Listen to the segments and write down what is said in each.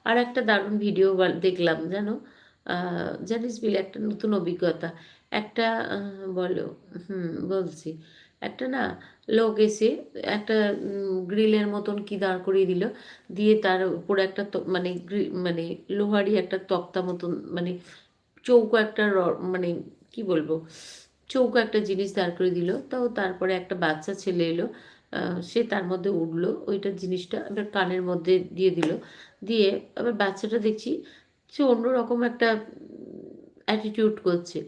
আর একটা দারুণ ভিডিও দেখলাম জানো, জানিস বিল, একটা নতুন অভিজ্ঞতা। একটা বলো, বলছি। একটা না, লোক এসে একটা গ্রিলের মতন কি দাঁড় করিয়ে দিল, দিয়ে তার উপরে একটা মানে মানে লোহারি একটা তক্তা মতন, মানে চৌকো একটা মানে কি বলবো, চৌকো একটা জিনিস দাঁড় করে দিল। তাও তারপরে একটা বাচ্চা ছেলে এলো, সে তার মধ্যে উঠলো, ওইটার জিনিসটা এবার কানের মধ্যে দিয়ে দিল। দিয়ে আবার বাচ্চাটা দেখছি সে অন্যরকম একটা অ্যাটিটিউড করছে।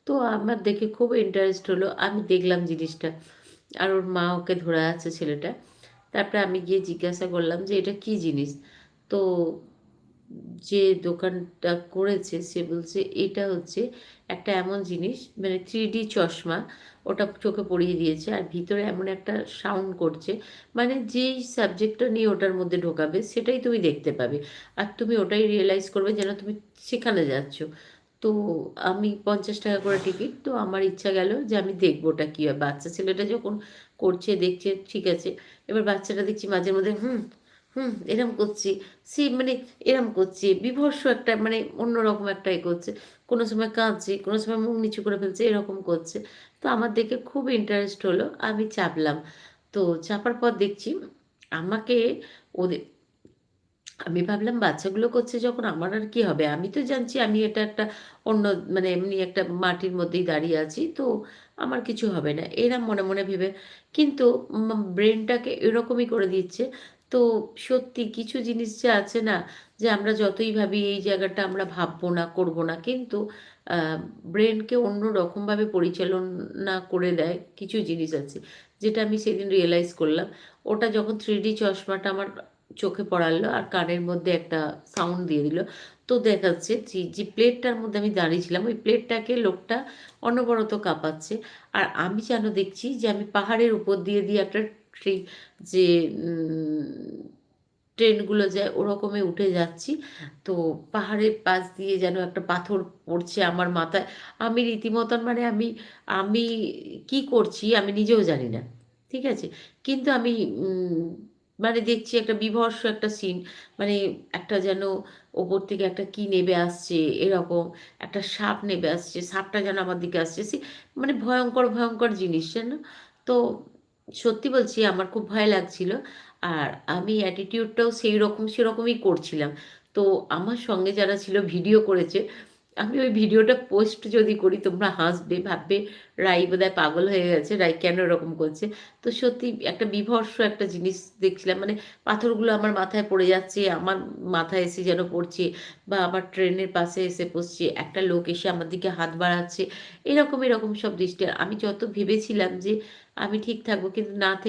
তো আমার দেখে খুব ইন্টারেস্ট হলো, আমি দেখলাম জিনিসটা। আর ওর মা ওকে ধরে আছে ছেলেটা। তারপরে আমি গিয়ে জিজ্ঞাসা করলাম যে এটা কি জিনিস। তো যে দোকানটা করেছে সে বলছে এটা হচ্ছে একটা এমন জিনিস, মানে 3D চশমা। ওটা চোখে পরিয়ে দিয়েছে আর ভিতরে এমন একটা সাউন্ড করছে, মানে যেই সাবজেক্টটা নিয়ে ওটার মধ্যে ঢোকাবে সেটাই তুমি দেখতে পাবে। আর তুমি ওটাই রিয়েলাইজ করবে যেন তুমি সেখানে যাচ্ছ। তো আমি 50 টাকা করে টিকিট, তো আমার ইচ্ছা গেল যে আমি দেখবো ওটা কী হয়। বাচ্চা ছেলেটা যখন করছে দেখছে ঠিক আছে, এবার বাচ্চাটা দেখছি মাঝে মধ্যে এরম করছি, সে মানে এরম করছে, বীভৎস একটা মানে অন্যরকম একটা করছে। কোনো সময় কাঁদছে, কোনো সময় মুখ নিচু করে ফেলছে, এরকম করছে। তো আমার দেখে খুব ইন্টারেস্ট হলো, আমি চাপলাম। তো চাপার পর দেখছি আমাকে ওদের, আমি ভাবলাম বাচ্চাগুলো করছে যখন আমার আর কি হবে, আমি তো জানছি আমি এটা একটা অন্য, মানে এমনি একটা মাটির মধ্যেই দাঁড়িয়ে আছি, তো আমার কিছু হবে না এরম মনে মনে ভেবে। কিন্তু ব্রেনটাকে এরকমই করে দিচ্ছে। তো সত্যি কিছু জিনিস যে আছে না, যে আমরা যতই ভাবি এই জায়গাটা আমরা ভাববো না, করব না, কিন্তু ব্রেনকে অন্য রকমভাবে পরিচালনা করে দেয় কিছু জিনিস আছে, যেটা আমি সেদিন রিয়েলাইজ করলাম। ওটা যখন 3D চশমাটা আমার চোখে পড়ালো আর কানের মধ্যে একটা সাউন্ড দিয়ে দিল, তো দেখাচ্ছে যে প্লেটটার মধ্যে আমি দাঁড়িয়েছিলাম ওই প্লেটটাকে লোকটা অনবরত কাঁপাচ্ছে। আর আমি যেন দেখছি যে আমি পাহাড়ের উপর দিয়ে দিয়ে একটা ট্রেন, যে ট্রেনগুলো যায় ওরকমই উঠে যাচ্ছি। তো পাহাড়ের পাশ দিয়ে যেন একটা পাথর পড়ছে আমার মাথায়। আমি রীতিমতন মানে আমি কি করছি আমি নিজেও জানি না। ঠিক আছে? কিন্তু আমি উম মানে দেখছি একটা বীভৎস একটা সিন। মানে একটা যেন ওপর থেকে একটা কি নেমে আসছে এরকম, একটা সাপ নেমে আসছে। সাপটা যেন আমার দিকে আসছে। মানে ভয়ংকর, ভয়ংকর জিনিস জানো? তো সত্যি বলছি আমার খুব ভয় লাগছিল। আর আমি অ্যাটিটিউডটাও সেইরকম সেরকমই করছিলাম। তো আমার সঙ্গে যারা ছিল ভিডিও করেছে, আমি ওই ভিডিওটা পোস্ট যদি করি তোমরা হাসবে, ভাববে রাই বোধহয় পাগল হয়ে গেছে, রাই কেন এরকম করছে? তো সত্যি একটা বীভৎস একটা জিনিস দেখছিলাম। মানে পাথরগুলো আমার মাথায় পড়ে যাচ্ছে, আমার মাথায় এসে যেন পড়ছে, বা আমার ট্রেনের পাশে এসে বসছে, একটা লোক এসে আমার দিকে হাত বাড়াচ্ছে। এরকম সব দৃষ্টি। আর আমি যত ভেবেছিলাম যে আমি ঠিক থাকবো, কিন্তু না থেকে